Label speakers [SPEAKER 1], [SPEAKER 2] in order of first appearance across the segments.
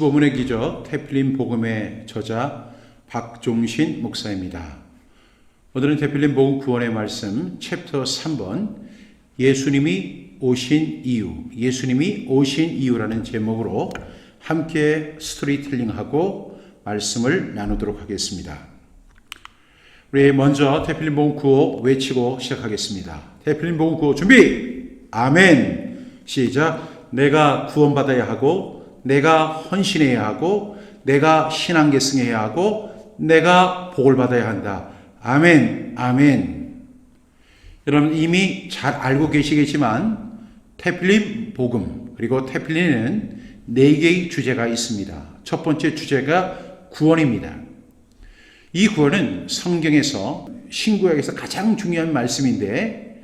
[SPEAKER 1] 15분의 기적 태필린 복음의 저자 박종신 목사입니다. 오늘은 태필린 복음 구원의 말씀 챕터 3번 예수님이 오신 이유라는 제목으로 함께 스토리텔링하고 말씀을 나누도록 하겠습니다. 우리 먼저 태필린 복음 구호 외치고 시작하겠습니다. 태필린 복음 구호 준비! 아멘! 시작! 내가 구원받아야 하고 내가 헌신해야 하고 내가 신앙계승해야 하고 내가 복을 받아야 한다. 아멘, 아멘. 여러분 이미 잘 알고 계시겠지만 태필린 복음 그리고 태필린에는 4개의 주제가 있습니다. 첫 번째 주제가 구원입니다. 이 구원은 성경에서 신구약에서 가장 중요한 말씀인데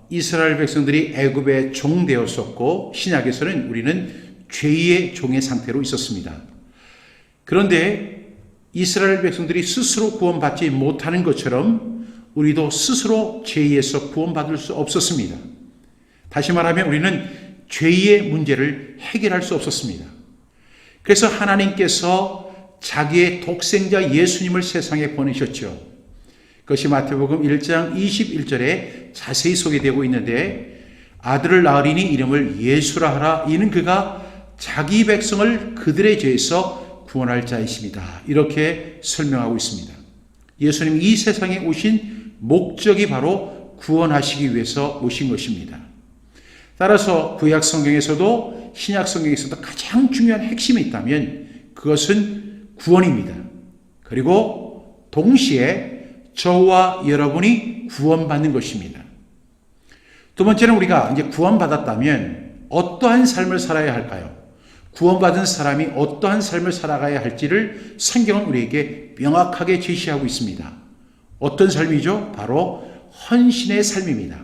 [SPEAKER 1] 이스라엘 백성들이 애굽의 종 되었었고 신약에서는 우리는 죄의 종의 상태로 있었습니다. 그런데 이스라엘 백성들이 스스로 구원받지 못하는 것처럼 우리도 스스로 죄에서 구원받을 수 없었습니다. 다시 말하면 우리는 죄의 문제를 해결할 수 없었습니다. 그래서 하나님께서 자기의 독생자 예수님을 세상에 보내셨죠. 그것이 마태복음 1장 21절에 자세히 소개되고 있는데 아들을 낳으리니 이름을 예수라 하라. 이는 그가 자기 백성을 그들의 죄에서 구원할 자이십니다. 이렇게 설명하고 있습니다. 예수님이 이 세상에 오신 목적이 바로 구원하시기 위해서 오신 것입니다. 따라서 구약 성경에서도 신약 성경에서도 가장 중요한 핵심이 있다면 그것은 구원입니다. 그리고 동시에 저와 여러분이 구원받는 것입니다. 두 번째는 우리가 이제 구원받았다면 어떠한 삶을 살아야 할까요? 구원받은 사람이 어떠한 삶을 살아가야 할지를 성경은 우리에게 명확하게 제시하고 있습니다. 어떤 삶이죠? 바로 헌신의 삶입니다.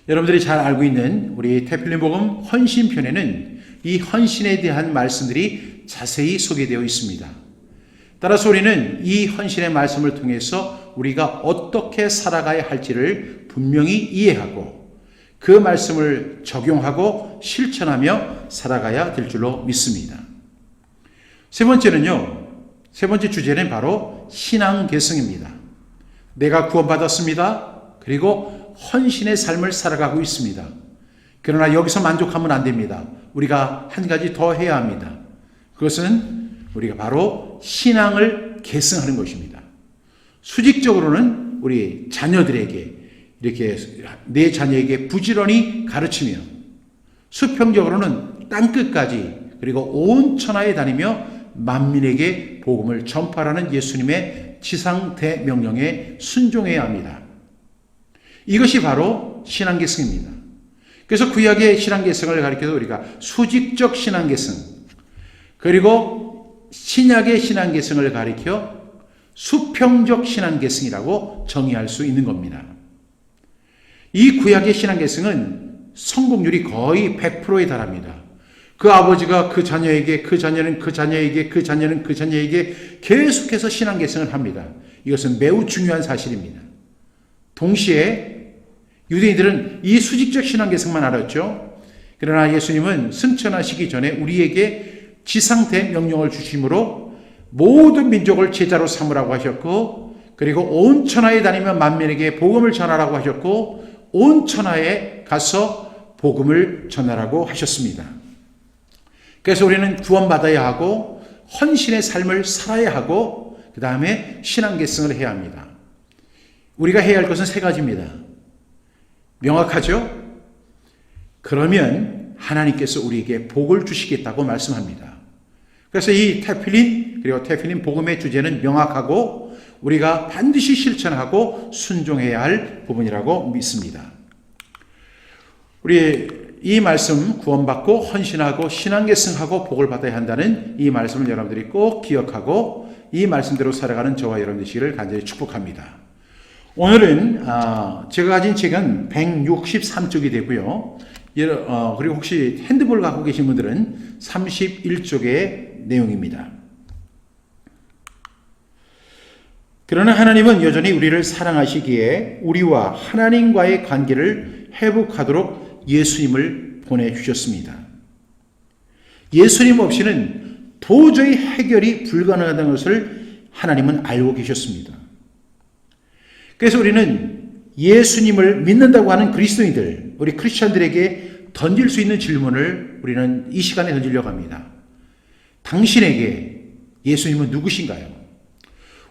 [SPEAKER 1] 여러분들이 잘 알고 있는 우리 태필린 복음 헌신편에는 이 헌신에 대한 말씀들이 자세히 소개되어 있습니다. 따라서 우리는 이 헌신의 말씀을 통해서 우리가 어떻게 살아가야 할지를 분명히 이해하고 그 말씀을 적용하고 실천하며 살아가야 될 줄로 믿습니다. 세 번째 주제는 바로 신앙계승입니다. 내가 구원받았습니다. 그리고 헌신의 삶을 살아가고 있습니다. 그러나 여기서 만족하면 안 됩니다. 우리가 한 가지 더 해야 합니다. 그것은 우리가 바로 신앙을 계승하는 것입니다. 수직적으로는 우리 자녀들에게 이렇게 내 자녀에게 부지런히 가르치며 수평적으로는 땅끝까지 그리고 온 천하에 다니며 만민에게 복음을 전파하라는 예수님의 지상대 명령에 순종해야 합니다. 이것이 바로 신앙계승입니다. 그래서 구약의 신앙계승을 가리켜서 우리가 수직적 신앙계승 그리고 신약의 신앙계승을 가리켜 수평적 신앙계승이라고 정의할 수 있는 겁니다. 이 구약의 신앙계승은 성공률이 거의 100%에 달합니다. 그 아버지가 그 자녀에게, 그 자녀는 그 자녀에게, 그 자녀는 그 자녀에게 계속해서 신앙계승을 합니다. 이것은 매우 중요한 사실입니다. 동시에 유대인들은 이 수직적 신앙계승만 알았죠. 그러나 예수님은 승천하시기 전에 우리에게 지상대 명령을 주심으로 모든 민족을 제자로 삼으라고 하셨고 그리고 온 천하에 다니며 만민에게 복음을 전하라고 하셨고 온 천하에 가서 복음을 전하라고 하셨습니다. 그래서 우리는 구원받아야 하고 헌신의 삶을 살아야 하고 그 다음에 신앙계승을 해야 합니다. 우리가 해야 할 것은 3가지입니다. 명확하죠? 그러면 하나님께서 우리에게 복을 주시겠다고 말씀합니다. 그래서 이 태필린 그리고 태필린 복음의 주제는 명확하고 우리가 반드시 실천하고 순종해야 할 부분이라고 믿습니다. 우리 이 말씀 구원받고 헌신하고 신앙계승하고 복을 받아야 한다는 이 말씀을 여러분들이 꼭 기억하고 이 말씀대로 살아가는 저와 여러분 되시기를 간절히 축복합니다. 오늘은 제가 가진 책은 163쪽이 되고요. 그리고 혹시 핸드볼 갖고 계신 분들은 31쪽의 내용입니다. 그러나 하나님은 여전히 우리를 사랑하시기에 우리와 하나님과의 관계를 회복하도록 예수님을 보내주셨습니다. 예수님 없이는 도저히 해결이 불가능하다는 것을 하나님은 알고 계셨습니다. 그래서 우리는 예수님을 믿는다고 하는 그리스도인들, 우리 크리스천들에게 던질 수 있는 질문을 우리는 이 시간에 던지려고 합니다. 당신에게 예수님은 누구신가요?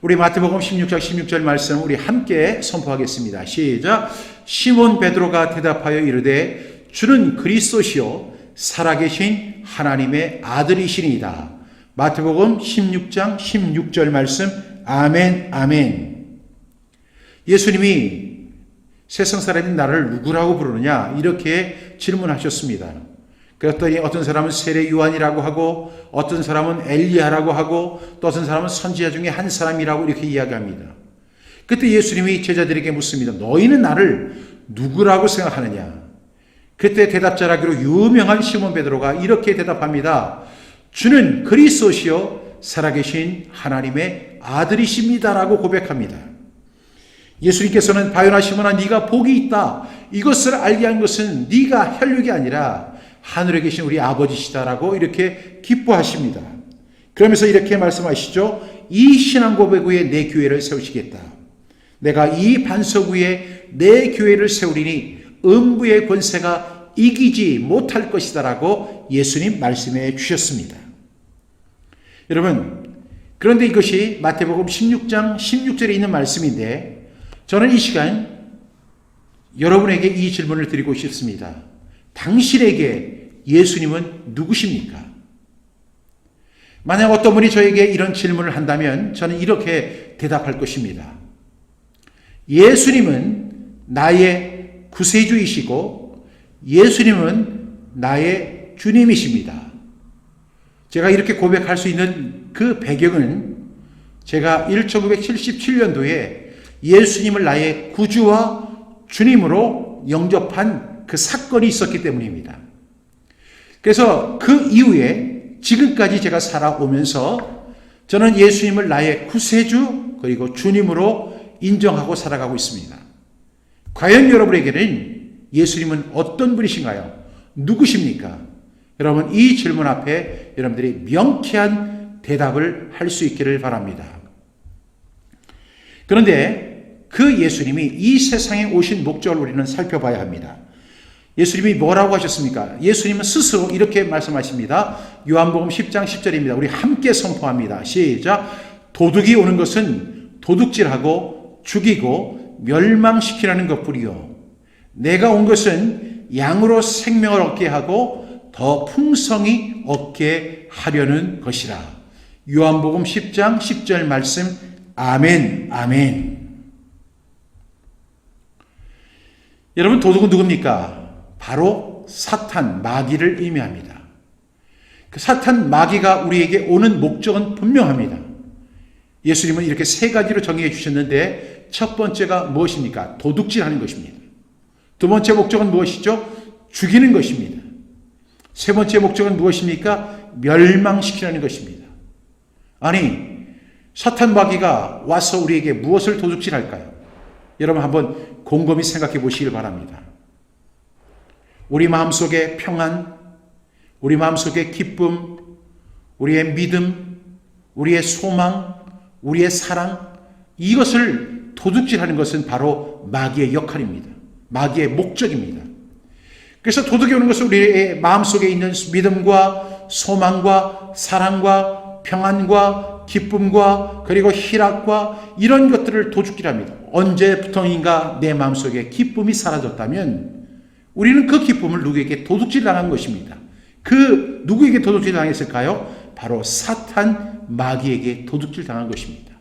[SPEAKER 1] 우리 마태복음 16장 16절 말씀 우리 함께 선포하겠습니다. 시작. 시몬 베드로가 대답하여 이르되 주는 그리스도시요 살아계신 하나님의 아들이시니이다. 마태복음 16장 16절 말씀. 아멘, 아멘. 예수님이 세상 사람이 나를 누구라고 부르느냐 이렇게 질문하셨습니다. 그랬더니 어떤 사람은 세례 요한이라고 하고 어떤 사람은 엘리야라고 하고 또 어떤 사람은 선지자 중에 한 사람이라고 이렇게 이야기합니다. 그때 예수님이 제자들에게 묻습니다. 너희는 나를 누구라고 생각하느냐? 그때 대답자라기로 유명한 시몬 베드로가 이렇게 대답합니다. 주는 그리스도시요 살아계신 하나님의 아들이십니다라고 고백합니다. 예수님께서는 바요나 시몬아 네가 복이 있다. 이것을 알게 한 것은 네가 혈육이 아니라 하늘에 계신 우리 아버지시다라고 이렇게 기뻐하십니다. 그러면서 이렇게 말씀하시죠. 이 신앙 고백 위에 내 교회를 세우시겠다. 내가 이 반석 위에 내 교회를 세우리니 음부의 권세가 이기지 못할 것이다라고 예수님 말씀해 주셨습니다. 여러분, 그런데 이것이 마태복음 16장 16절에 있는 말씀인데 저는 이 시간 여러분에게 이 질문을 드리고 싶습니다. 당신에게 예수님은 누구십니까? 만약 어떤 분이 저에게 이런 질문을 한다면 저는 이렇게 대답할 것입니다. 예수님은 나의 구세주이시고 예수님은 나의 주님이십니다. 제가 이렇게 고백할 수 있는 그 배경은 제가 1977년도에 예수님을 나의 구주와 주님으로 영접한 그 사건이 있었기 때문입니다. 그래서 그 이후에 지금까지 제가 살아오면서 저는 예수님을 나의 구세주 그리고 주님으로 인정하고 살아가고 있습니다. 과연 여러분에게는 예수님은 어떤 분이신가요? 누구십니까? 여러분 이 질문 앞에 여러분들이 명쾌한 대답을 할 수 있기를 바랍니다. 그런데 그 예수님이 이 세상에 오신 목적을 우리는 살펴봐야 합니다. 예수님이 뭐라고 하셨습니까? 예수님은 스스로 이렇게 말씀하십니다. 요한복음 10장 10절입니다. 우리 함께 선포합니다. 시작. 도둑이 오는 것은 도둑질하고 죽이고 멸망시키라는 것뿐이요 내가 온 것은 양으로 생명을 얻게 하고 더 풍성히 얻게 하려는 것이라. 요한복음 10장 10절 말씀. 아멘, 아멘. 여러분 도둑은 누굽니까? 바로 사탄, 마귀를 의미합니다. 그 사탄, 마귀가 우리에게 오는 목적은 분명합니다. 예수님은 이렇게 세 가지로 정의해 주셨는데 첫 번째가 무엇입니까? 도둑질하는 것입니다. 두 번째 목적은 무엇이죠? 죽이는 것입니다. 세 번째 목적은 무엇입니까? 멸망시키라는 것입니다. 아니, 사탄 마귀가 와서 우리에게 무엇을 도둑질할까요? 여러분 한번 곰곰이 생각해 보시길 바랍니다. 우리 마음속의 평안, 우리 마음속의 기쁨, 우리의 믿음, 우리의 소망, 우리의 사랑, 이것을 도둑질하는 것은 바로 마귀의 역할입니다. 마귀의 목적입니다. 그래서 도둑이 오는 것은 우리의 마음속에 있는 믿음과 소망과 사랑과 평안과 기쁨과 그리고 희락과 이런 것들을 도둑질합니다. 언제부터인가 내 마음속에 기쁨이 사라졌다면 우리는 그 기쁨을 누구에게 도둑질 당한 것입니다. 그 누구에게 도둑질 당했을까요? 바로 사탄 마귀에게 도둑질 당한 것입니다.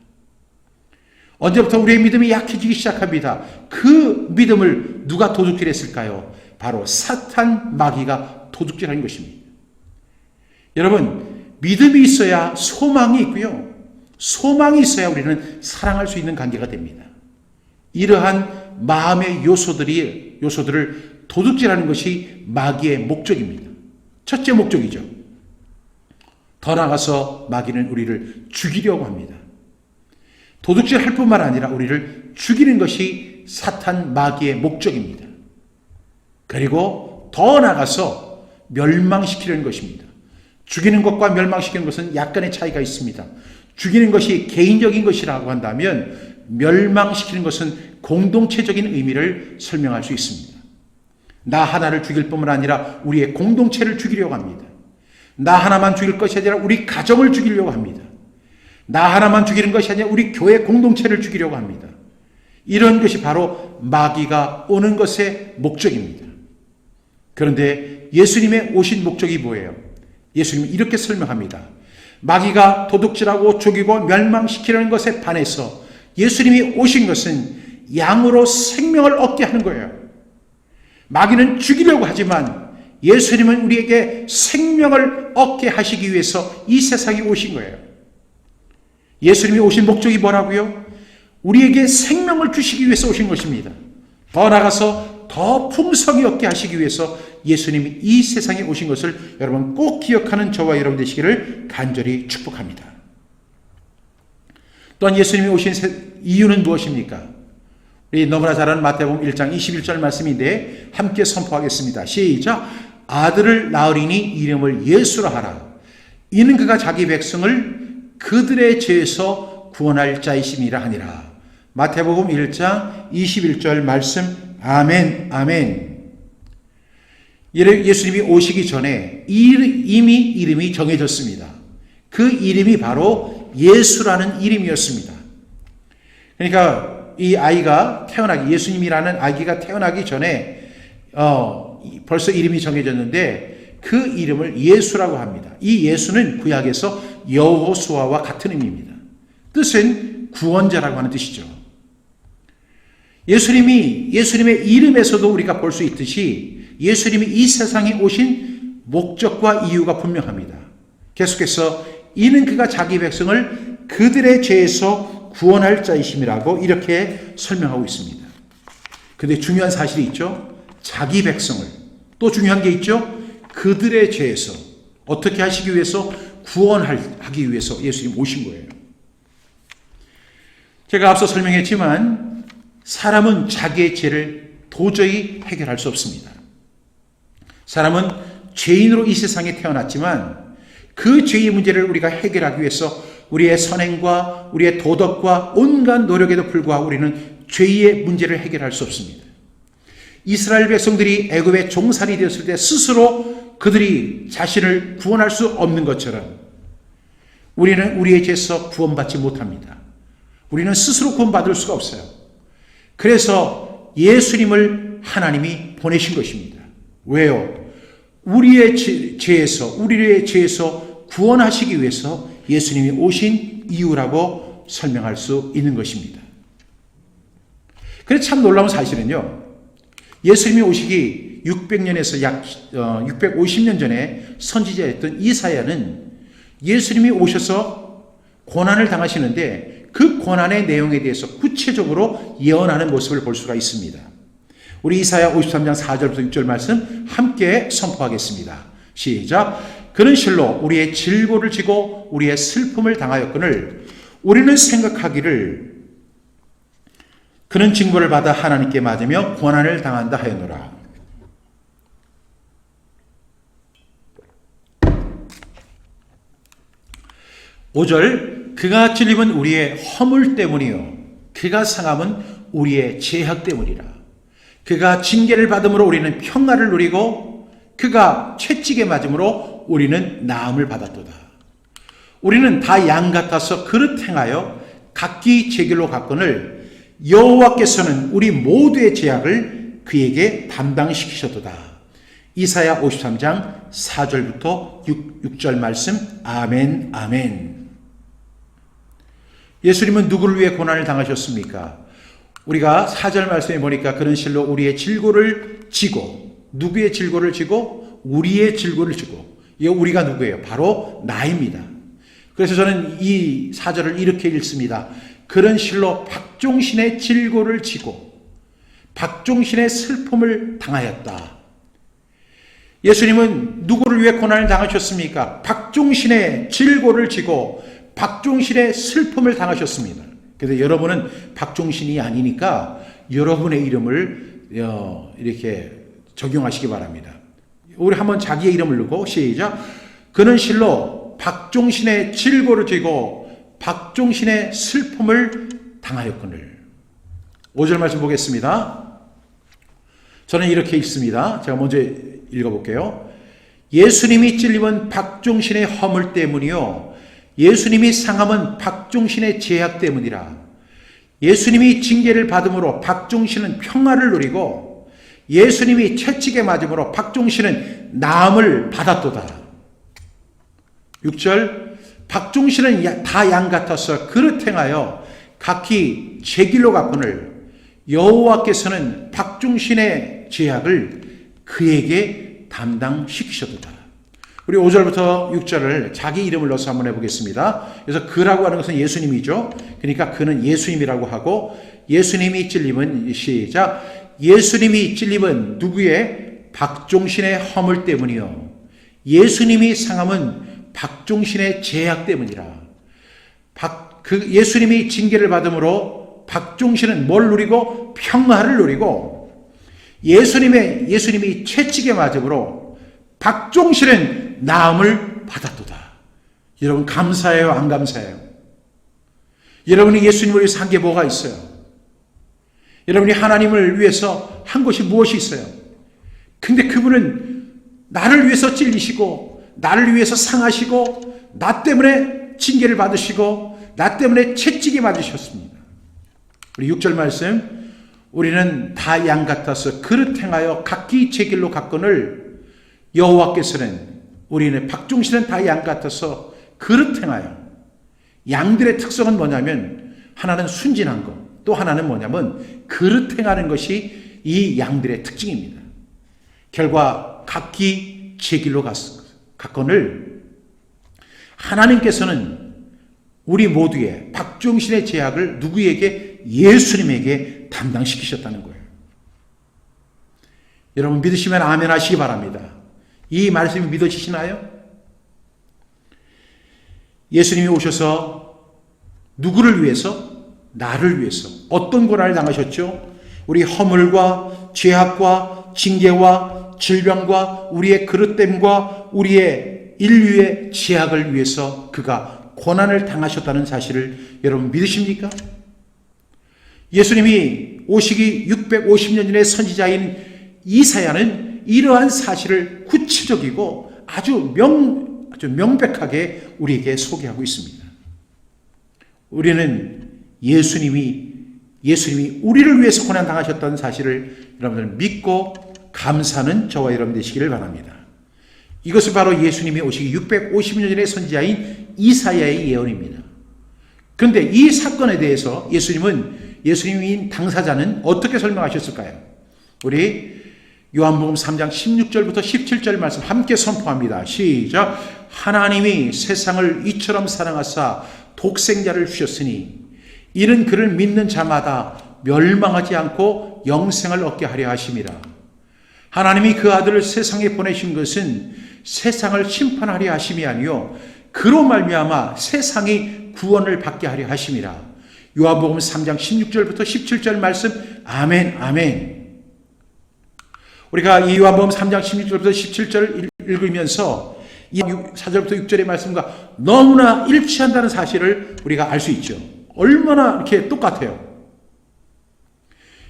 [SPEAKER 1] 언제부터 우리의 믿음이 약해지기 시작합니다. 그 믿음을 누가 도둑질했을까요? 바로 사탄 마귀가 도둑질한 것입니다. 여러분 믿음이 있어야 소망이 있고요. 소망이 있어야 우리는 사랑할 수 있는 관계가 됩니다. 이러한 마음의 요소들을 도둑질하는 것이 마귀의 목적입니다. 첫째 목적이죠. 더 나아가서 마귀는 우리를 죽이려고 합니다. 도둑질할 뿐만 아니라 우리를 죽이는 것이 사탄 마귀의 목적입니다. 그리고 더 나아가서 멸망시키려는 것입니다. 죽이는 것과 멸망시키는 것은 약간의 차이가 있습니다. 죽이는 것이 개인적인 것이라고 한다면 멸망시키는 것은 공동체적인 의미를 설명할 수 있습니다. 나 하나를 죽일 뿐만 아니라 우리의 공동체를 죽이려고 합니다. 나 하나만 죽일 것이 아니라 우리 가정을 죽이려고 합니다. 나 하나만 죽이는 것이 아니라 우리 교회 공동체를 죽이려고 합니다. 이런 것이 바로 마귀가 오는 것의 목적입니다. 그런데 예수님의 오신 목적이 뭐예요? 예수님은 이렇게 설명합니다. 마귀가 도둑질하고 죽이고 멸망시키려는 것에 반해서 예수님이 오신 것은 양으로 생명을 얻게 하는 거예요. 마귀는 죽이려고 하지만 예수님은 우리에게 생명을 얻게 하시기 위해서 이 세상에 오신 거예요. 예수님이 오신 목적이 뭐라고요? 우리에게 생명을 주시기 위해서 오신 것입니다. 더 나아가서 더 풍성히 얻게 하시기 위해서 예수님이 이 세상에 오신 것을 여러분 꼭 기억하는 저와 여러분 되시기를 간절히 축복합니다. 또한 예수님이 오신 이유는 무엇입니까? 우리 너무나 잘 아는 마태복음 1장 21절 말씀인데 함께 선포하겠습니다. 시작. 아들을 낳으리니 이름을 예수라 하라. 이는 그가 자기 백성을 그들의 죄에서 구원할 자이심이라 하니라. 마태복음 1장 21절 말씀. 아멘, 아멘. 예수님이 오시기 전에 이미 이름이 정해졌습니다. 그 이름이 바로 예수라는 이름이었습니다. 그러니까 이 아이가 예수님이라는 아기가 태어나기 전에 벌써 이름이 정해졌는데 그 이름을 예수라고 합니다. 이 예수는 구약에서 여호수아와 같은 의미입니다. 뜻은 구원자라고 하는 뜻이죠. 예수님의 이름에서도 우리가 볼 수 있듯이 예수님이 이 세상에 오신 목적과 이유가 분명합니다. 계속해서 이는 그가 자기 백성을 그들의 죄에서 구원할 자이심이라고 이렇게 설명하고 있습니다. 그런데 중요한 사실이 있죠. 자기 백성을. 또 중요한 게 있죠. 그들의 죄에서 어떻게 하시기 위해서 구원하기 위해서 예수님 오신 거예요. 제가 앞서 설명했지만 사람은 자기의 죄를 도저히 해결할 수 없습니다. 사람은 죄인으로 이 세상에 태어났지만 그 죄의 문제를 우리가 해결하기 위해서 우리의 선행과 우리의 도덕과 온갖 노력에도 불구하고 우리는 죄의 문제를 해결할 수 없습니다. 이스라엘 백성들이 애굽의 종살이 되었을 때 스스로 그들이 자신을 구원할 수 없는 것처럼 우리는 우리의 죄에서 구원받지 못합니다. 우리는 스스로 구원받을 수가 없어요. 그래서 예수님을 하나님이 보내신 것입니다. 왜요? 우리의 죄에서 구원하시기 위해서 예수님이 오신 이유라고 설명할 수 있는 것입니다. 그래서 참 놀라운 사실은요. 예수님이 오시기 600년에서 약 650년 전에 선지자였던 이사야는 예수님이 오셔서 고난을 당하시는데 그 고난의 내용에 대해서 구체적으로 예언하는 모습을 볼 수가 있습니다. 우리 이사야 53장 4절부터 6절 말씀 함께 선포하겠습니다. 시작. 그는 실로 우리의 질고를 지고 우리의 슬픔을 당하였거늘 우리는 생각하기를 그는 징벌을 받아 하나님께 맞으며 고난을 당한다 하였노라. (5절) 그가 찔림은 우리의 허물 때문이요 그가 상함은 우리의 죄악 때문이라. 그가 징계를 받음으로 우리는 평화를 누리고 그가 채찍에 맞음으로 우리는 나음을 받았도다. 우리는 다 양 같아서 그릇 행하여 각기 제 길로 갔거늘 여호와께서는 우리 모두의 죄악을 그에게 담당시키셨도다. 이사야 53장 4절부터 6절 말씀. 아멘, 아멘. 예수님은 누구를 위해 고난을 당하셨습니까? 우리가 4절 말씀에 보니까 그는 실로 우리의 질고를 지고, 누구의 질고를 지고? 우리의 질고를 지고. 이 우리가 누구예요? 바로 나입니다. 그래서 저는 이 4절을 이렇게 읽습니다. 그는 실로 박종신의 질고를 지고 박종신의 슬픔을 당하였다. 예수님은 누구를 위해 고난을 당하셨습니까? 박종신의 질고를 지고 박종신의 슬픔을 당하셨습니다. 그래서 여러분은 박종신이 아니니까 여러분의 이름을 이렇게 적용하시기 바랍니다. 우리 한번 자기의 이름을 넣고 시작. 그는 실로 박종신의 질고를 지고 박종신의 슬픔을 당하였거늘. 5절 말씀 보겠습니다. 저는 이렇게 읽습니다. 제가 먼저 읽어볼게요. 예수님이 찔림은 박종신의 허물 때문이요 예수님이 상함은 박종신의 죄악 때문이라. 예수님이 징계를 받음으로 박종신은 평화를 누리고 예수님이 채찍에 맞음으로 박종신은 나음을 받았도다. 6절 박종신은 다 양 같아서 그릇 행하여 각기 제 길로 갔거늘 여호와께서는 박종신의 죄악을 그에게 담당시키셨도다. 우리 5절부터 6절을 자기 이름을 넣어서 한번 해보겠습니다. 그래서 그라고 하는 것은 예수님이죠. 그러니까 그는 예수님이라고 하고 예수님이 찔림은 시작. 예수님이 찔림은 누구의? 박종신의 허물 때문이요 예수님이 상함은 박종신의 죄악 때문이라. 예수님이 징계를 받음으로 박종신은 뭘 누리고? 평화를 누리고 예수님이 채찍에 맞음으로 박종신은 나음을 받았도다. 여러분 감사해요? 안 감사해요? 여러분이 예수님을 위해서 한 게 뭐가 있어요? 여러분이 하나님을 위해서 한 것이 무엇이 있어요? 근데 그분은 나를 위해서 찔리시고 나를 위해서 상하시고 나 때문에 징계를 받으시고 나 때문에 채찍에 맞으셨습니다. 우리 6절 말씀 우리는 다 양 같아서 그릇 행하여 각기 제 길로 갔거늘 여호와께서는 우리는 박종신은 다 양 같아서 그릇 행하여. 양들의 특성은 뭐냐면 하나는 순진한 것, 또 하나는 뭐냐면 그릇 행하는 것이 이 양들의 특징입니다. 결과 각기 제 길로 갔거늘 하나님께서는 우리 모두의 박종신의 죄악을 누구에게? 예수님에게 담당시키셨다는 거예요. 여러분 믿으시면 아멘 하시기 바랍니다. 이 말씀이 믿어지시나요? 예수님이 오셔서 누구를 위해서? 나를 위해서 어떤 고난을 당하셨죠? 우리 허물과 죄악과 징계와 질병과 우리의 그릇됨과 우리의 인류의 죄악을 위해서 그가 고난을 당하셨다는 사실을 여러분 믿으십니까? 예수님이 오시기 650년 전의 선지자인 이사야는 이러한 사실을 구체적이고 아주 명백하게 우리에게 소개하고 있습니다. 우리는 예수님이 우리를 위해서 고난 당하셨다는 사실을 여러분들 믿고 감사하는 저와 여러분 되시기를 바랍니다. 이것은 바로 예수님이 오시기 650년 전의 선지자인 이사야의 예언입니다. 그런데 이 사건에 대해서 예수님인 당사자는 어떻게 설명하셨을까요? 우리 요한복음 3장 16절부터 17절 말씀 함께 선포합니다. 시작. 하나님이 세상을 이처럼 사랑하사 독생자를 주셨으니 이는 그를 믿는 자마다 멸망하지 않고 영생을 얻게 하려 하심이라. 하나님이 그 아들을 세상에 보내신 것은 세상을 심판하려 하심이 아니요 그로 말미암아 세상이 구원을 받게 하려 하심이라. 요한복음 3장 16절부터 17절 말씀 아멘 아멘. 우리가 이 요한복음 3장 16절부터 17절 읽으면서 이 4절부터 6절의 말씀과 너무나 일치한다는 사실을 우리가 알 수 있죠. 얼마나 이렇게 똑같아요.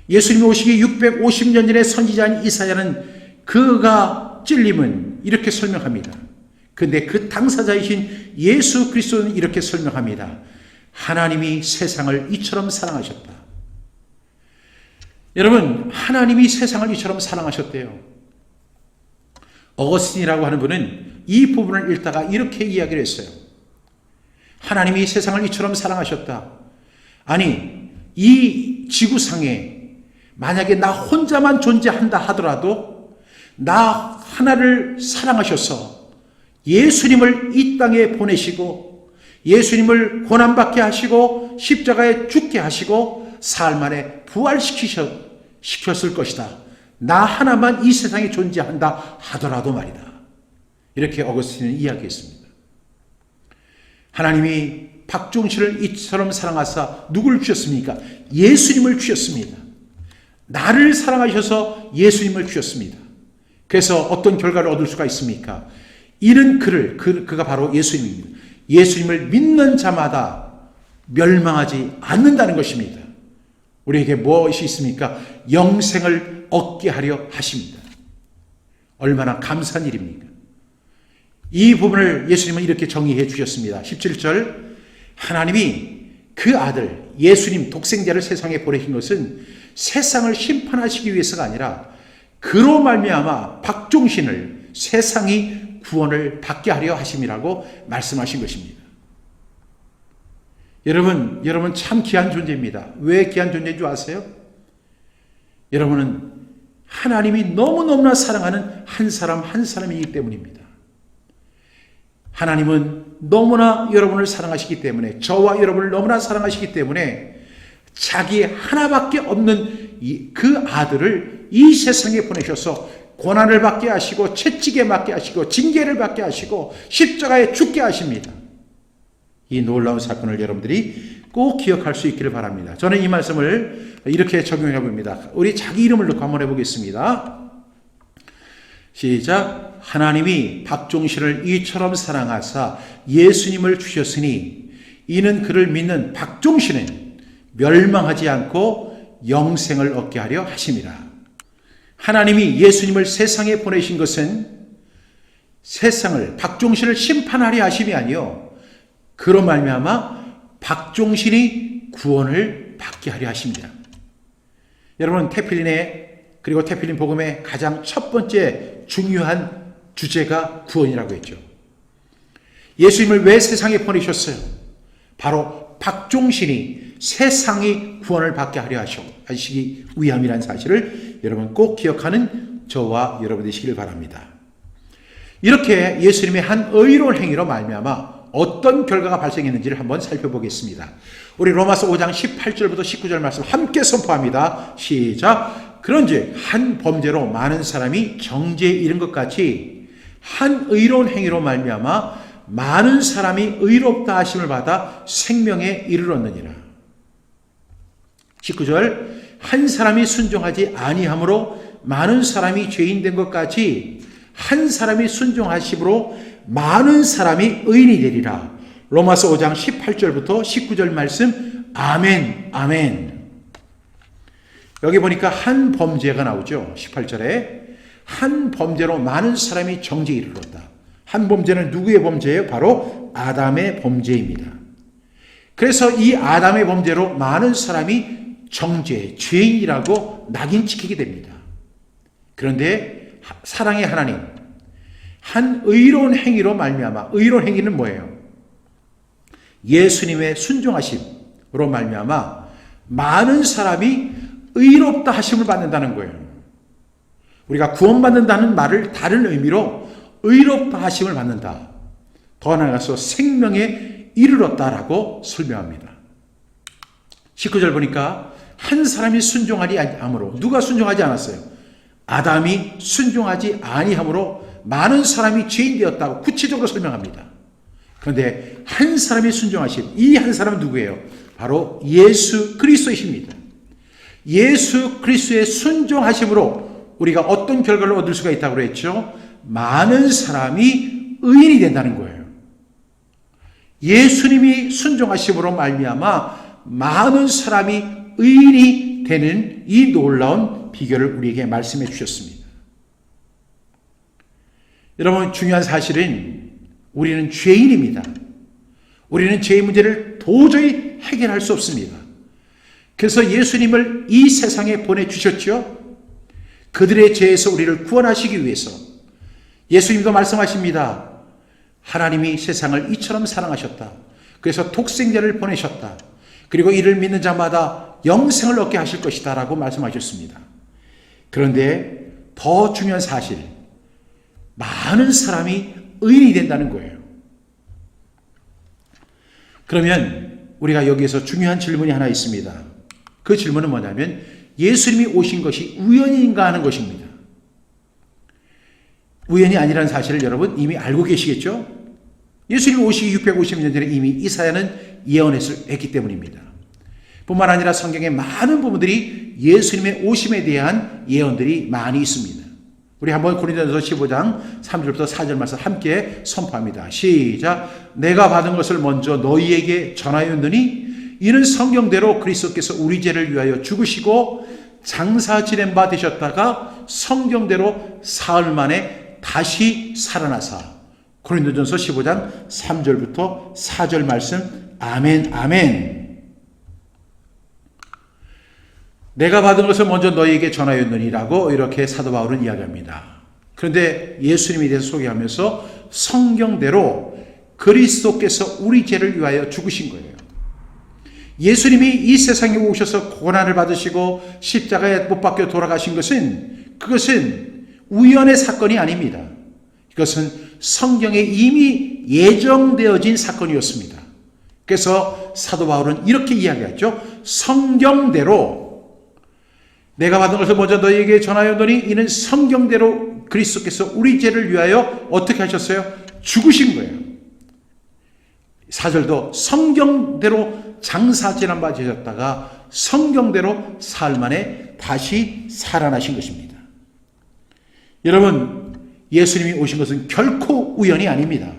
[SPEAKER 1] 예수님이 오시기 650년 전에 선지자인 이사야는 그가 찔림은 이렇게 설명합니다. 그런데 그 당사자이신 예수 그리스도는 이렇게 설명합니다. 하나님이 세상을 이처럼 사랑하셨다. 여러분 하나님이 세상을 이처럼 사랑하셨대요. 어거스틴이라고 하는 분은 이 부분을 읽다가 이렇게 이야기를 했어요. 하나님이 세상을 이처럼 사랑하셨다. 아니 이 지구상에 만약에 나 혼자만 존재한다 하더라도 나 하나를 사랑하셔서 예수님을 이 땅에 보내시고 예수님을 고난받게 하시고 십자가에 죽게 하시고 사흘 만에 부활시켰을 것이다. 나 하나만 이 세상에 존재한다 하더라도 말이다. 이렇게 어거스틴은 이야기했습니다. 하나님이 박종신을 이처럼 사랑하사 누구를 주셨습니까? 예수님을 주셨습니다. 나를 사랑하셔서 예수님을 주셨습니다. 그래서 어떤 결과를 얻을 수가 있습니까? 이는 그가 바로 예수님입니다. 예수님을 믿는 자마다 멸망하지 않는다는 것입니다. 우리에게 무엇이 있습니까? 영생을 얻게 하려 하십니다. 얼마나 감사한 일입니까? 이 부분을 예수님은 이렇게 정의해 주셨습니다. 17절, 하나님이 그 아들 예수님 독생자를 세상에 보내신 것은 세상을 심판하시기 위해서가 아니라 그로 말미암아 박종신을 세상이 구원을 받게 하려 하심이라고 말씀하신 것입니다. 여러분 참 귀한 존재입니다. 왜 귀한 존재인 줄 아세요? 여러분은 하나님이 너무너무나 사랑하는 한 사람 한 사람이기 때문입니다. 하나님은 너무나 여러분을 사랑하시기 때문에, 저와 여러분을 너무나 사랑하시기 때문에 자기 하나밖에 없는 그 아들을 이 세상에 보내셔서 고난을 받게 하시고 채찍에 맞게 하시고 징계를 받게 하시고 십자가에 죽게 하십니다. 이 놀라운 사건을 여러분들이 꼭 기억할 수 있기를 바랍니다. 저는 이 말씀을 이렇게 적용해 봅니다. 우리 자기 이름을 넣고 한번 해보겠습니다. 시작. 하나님이 박종신을 이처럼 사랑하사 예수님을 주셨으니 이는 그를 믿는 박종신은 멸망하지 않고 영생을 얻게 하려 하심이라. 하나님이 예수님을 세상에 보내신 것은 세상을, 박종신을 심판하려 하심이 아니요 그로 말미암아 박종신이 구원을 받게 하려 하십니다. 여러분, 그리고 태필린 복음의 가장 첫 번째 중요한 주제가 구원이라고 했죠. 예수님을 왜 세상에 보내셨어요? 바로 박종신이 세상이 구원을 받게 하려 하시기 위함이라는 사실을 여러분 꼭 기억하는 저와 여러분 되시길 바랍니다. 이렇게 예수님의 한 의로운 행위로 말미암아 어떤 결과가 발생했는지를 한번 살펴보겠습니다. 우리 로마서 5장 18절부터 19절 말씀 함께 선포합니다. 시작. 그런즉 한 범죄로 많은 사람이 정죄에 이른 것 같이 한 의로운 행위로 말미암아 많은 사람이 의롭다 하심을 받아 생명에 이르렀느니라. 19절. 한 사람이 순종하지 아니함으로 많은 사람이 죄인 된 것 같이 한 사람이 순종하심으로 많은 사람이 의인이 되리라. 로마서 5장 18절부터 19절 말씀. 아멘, 아멘. 여기 보니까 한 범죄가 나오죠. 18절에 한 범죄로 많은 사람이 정죄에 이르렀다. 한 범죄는 누구의 범죄예요? 바로 아담의 범죄입니다. 그래서 이 아담의 범죄로 많은 사람이 정죄, 죄인이라고 낙인 찍히게 됩니다. 그런데 사랑의 하나님, 한 의로운 행위로 말미암아, 의로운 행위는 뭐예요? 예수님의 순종하심으로 말미암아 많은 사람이 의롭다 하심을 받는다는 거예요. 우리가 구원받는다는 말을 다른 의미로 의롭다 하심을 받는다. 더 나아가서 생명에 이르렀다라고 설명합니다. 19절 보니까 한 사람이 순종하지 아니함으로, 누가 순종하지 않았어요? 아담이 순종하지 아니함으로 많은 사람이 죄인 되었다고 구체적으로 설명합니다. 그런데 한 사람이 순종하신 이 한 사람은 누구예요? 바로 예수 그리스도이십니다. 예수 그리스도의 순종하심으로 우리가 어떤 결과를 얻을 수가 있다고 그랬죠? 많은 사람이 의인이 된다는 거예요. 예수님이 순종하심으로 말미암아 많은 사람이 의인이 되는 이 놀라운 비결을 우리에게 말씀해 주셨습니다. 여러분, 중요한 사실은 우리는 죄인입니다. 우리는 죄의 문제를 도저히 해결할 수 없습니다. 그래서 예수님을 이 세상에 보내주셨죠. 그들의 죄에서 우리를 구원하시기 위해서. 예수님도 말씀하십니다. 하나님이 세상을 이처럼 사랑하셨다. 그래서 독생자를 보내셨다. 그리고 이를 믿는 자마다 영생을 얻게 하실 것이다 라고 말씀하셨습니다. 그런데 더 중요한 사실, 많은 사람이 의인이 된다는 거예요. 그러면 우리가 여기에서 중요한 질문이 하나 있습니다. 그 질문은 뭐냐면 예수님이 오신 것이 우연인가 하는 것입니다. 우연이 아니라는 사실을 여러분 이미 알고 계시겠죠? 예수님이 오시기 650년 전에 이미 이사야는 예언했기 때문입니다. 뿐만 아니라 성경에 많은 부분들이 예수님의 오심에 대한 예언들이 많이 있습니다. 우리 한번 고린도전서 15장 3절부터 4절 말씀 함께 선포합니다. 시작. 내가 받은 것을 먼저 너희에게 전하였느니 이는 성경대로 그리스도께서 우리 죄를 위하여 죽으시고 장사 지낸 바 되셨다가 성경대로 사흘 만에 다시 살아나사. 고린도전서 15장 3절부터 4절 말씀. 아멘 아멘. 내가 받은 것을 먼저 너희에게 전하였느니라고 이렇게 사도 바울은 이야기합니다. 그런데 예수님에 대해서 소개하면서 성경대로 그리스도께서 우리 죄를 위하여 죽으신 거예요. 예수님이 이 세상에 오셔서 고난을 받으시고 십자가에 못 박혀 돌아가신 그것은 우연의 사건이 아닙니다. 이것은 성경에 이미 예정되어진 사건이었습니다. 그래서 사도 바울은 이렇게 이야기하죠. 성경대로 내가 받은 것을 먼저 너희에게 전하였더니 이는 성경대로 그리스도께서 우리 죄를 위하여 어떻게 하셨어요? 죽으신 거예요. 4절도 성경대로 장사 지난 바 되셨다가 성경대로 사흘 만에 다시 살아나신 것입니다. 여러분, 예수님이 오신 것은 결코 우연이 아닙니다.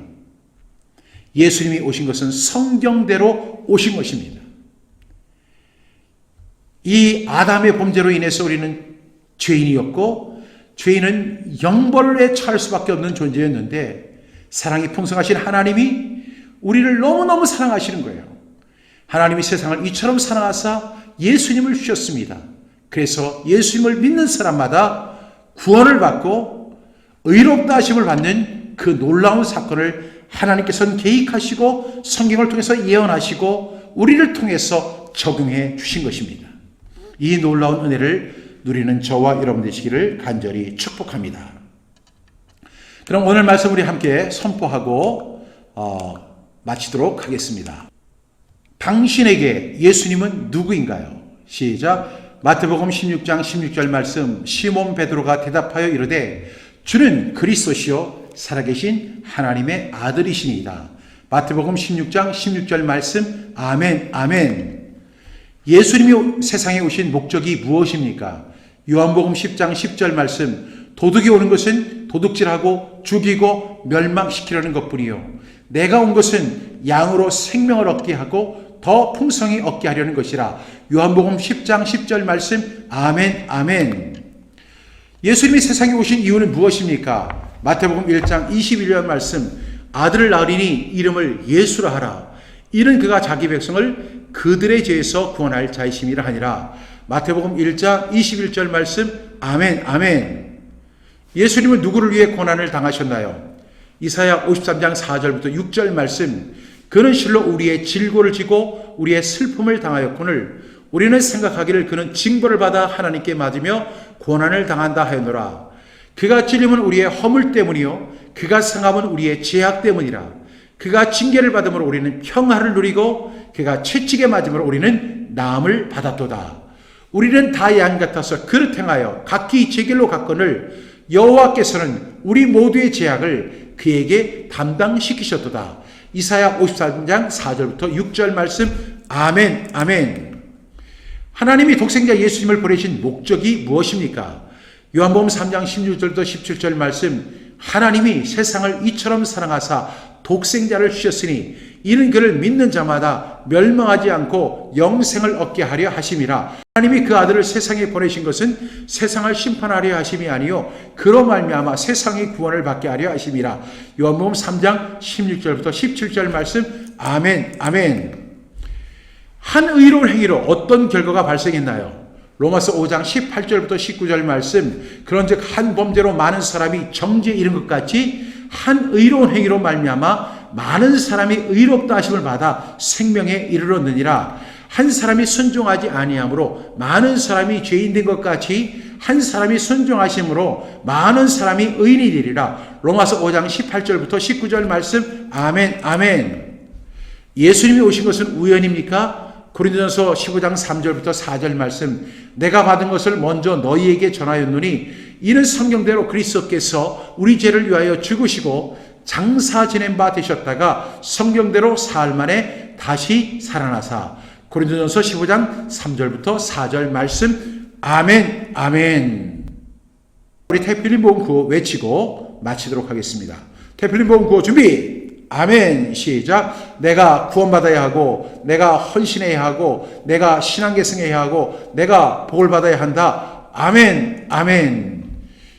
[SPEAKER 1] 예수님이 오신 것은 성경대로 오신 것입니다. 이 아담의 범죄로 인해서 우리는 죄인이었고 죄인은 영벌에 처할 수밖에 없는 존재였는데 사랑이 풍성하신 하나님이 우리를 너무너무 사랑하시는 거예요. 하나님이 세상을 이처럼 사랑하사 예수님을 주셨습니다. 그래서 예수님을 믿는 사람마다 구원을 받고 의롭다 하심을 받는 그 놀라운 사건을 하나님께서는 계획하시고 성경을 통해서 예언하시고 우리를 통해서 적용해 주신 것입니다. 이 놀라운 은혜를 누리는 저와 여러분 되시기를 간절히 축복합니다. 그럼 오늘 말씀 우리 함께 선포하고 마치도록 하겠습니다. 당신에게 예수님은 누구인가요? 시작. 마태복음 16장 16절 말씀. 시몬 베드로가 대답하여 이르되 주는 그리스도시요 살아계신 하나님의 아들이시니이다. 마태복음 16장 16절 말씀. 아멘 아멘. 예수님이 세상에 오신 목적이 무엇입니까? 요한복음 10장 10절 말씀. 도둑이 오는 것은 도둑질하고 죽이고 멸망시키려는 것뿐이요 내가 온 것은 양으로 생명을 얻게 하고 더 풍성히 얻게 하려는 것이라. 요한복음 10장 10절 말씀. 아멘 아멘. 예수님이 세상에 오신 이유는 무엇입니까? 마태복음 1장 21절 말씀. 아들을 낳으리니 이름을 예수라 하라. 이는 그가 자기 백성을 그들의 죄에서 구원할 자이심이라 하니라. 마태복음 1장 21절 말씀. 아멘 아멘. 예수님은 누구를 위해 고난을 당하셨나요? 이사야 53장 4절부터 6절 말씀. 그는 실로 우리의 질고를 지고 우리의 슬픔을 당하였거늘 우리는 생각하기를 그는 징벌을 받아 하나님께 맞으며 고난을 당한다 하였노라. 그가 찔림은 우리의 허물 때문이요 그가 상함은 우리의 죄악 때문이라. 그가 징계를 받음으로 우리는 평화를 누리고 그가 채찍에 맞음으로 우리는 나음을 받았도다. 우리는 다 양 같아서 그릇 행하여 각기 제 길로 갔거늘 여호와께서는 우리 모두의 죄악을 그에게 담당시키셨도다. 이사야 53장 4절부터 6절 말씀. 아멘 아멘. 하나님이 독생자 예수님을 보내신 목적이 무엇입니까? 요한복음 3장 16절부터 17절 말씀. 하나님이 세상을 이처럼 사랑하사 독생자를 주셨으니 이는 그를 믿는 자마다 멸망하지 않고 영생을 얻게 하려 하심이라. 하나님이 그 아들을 세상에 보내신 것은 세상을 심판하려 하심이 아니요 그로 말미암아 세상의 구원을 받게 하려 하심이라. 요한복음 3장 16절부터 17절 말씀. 아멘 아멘. 한 의로운 행위로 어떤 결과가 발생했나요? 로마서 5장 18절부터 19절 말씀. 그런즉 한 범죄로 많은 사람이 정죄에 이른 것 같이 한 의로운 행위로 말미암아 많은 사람이 의롭다 하심을 받아 생명에 이르렀느니라. 한 사람이 순종하지 아니함으로 많은 사람이 죄인 된 것 같이 한 사람이 순종하심으로 많은 사람이 의인이 되리라. 로마서 5장 18절부터 19절 말씀. 아멘 아멘. 예수님이 오신 것은 우연입니까? 고린도전서 15장 3절부터 4절 말씀. 내가 받은 것을 먼저 너희에게 전하였노니 이는 성경대로 그리스도께서 우리 죄를 위하여 죽으시고 장사 지낸 바 되셨다가 성경대로 사흘 만에 다시 살아나사. 고린도전서 15장 3절부터 4절 말씀. 아멘 아멘. 우리 태필린 복음 구호 외치고 마치도록 하겠습니다. 태필린 복음 구호 준비. 아멘. 시작. 내가 구원받아야 하고, 내가 헌신해야 하고, 내가 신앙계승해야 하고, 내가 복을 받아야 한다. 아멘. 아멘.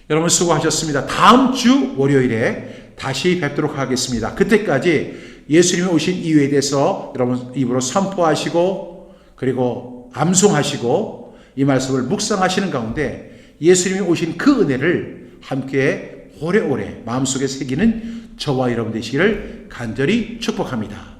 [SPEAKER 1] 여러분 수고하셨습니다. 다음 주 월요일에 다시 뵙도록 하겠습니다. 그때까지 예수님이 오신 이유에 대해서 여러분 입으로 선포하시고, 그리고 암송하시고, 이 말씀을 묵상하시는 가운데 예수님이 오신 그 은혜를 함께 오래오래 마음속에 새기는 저와 여러분 되시기를 간절히 축복합니다.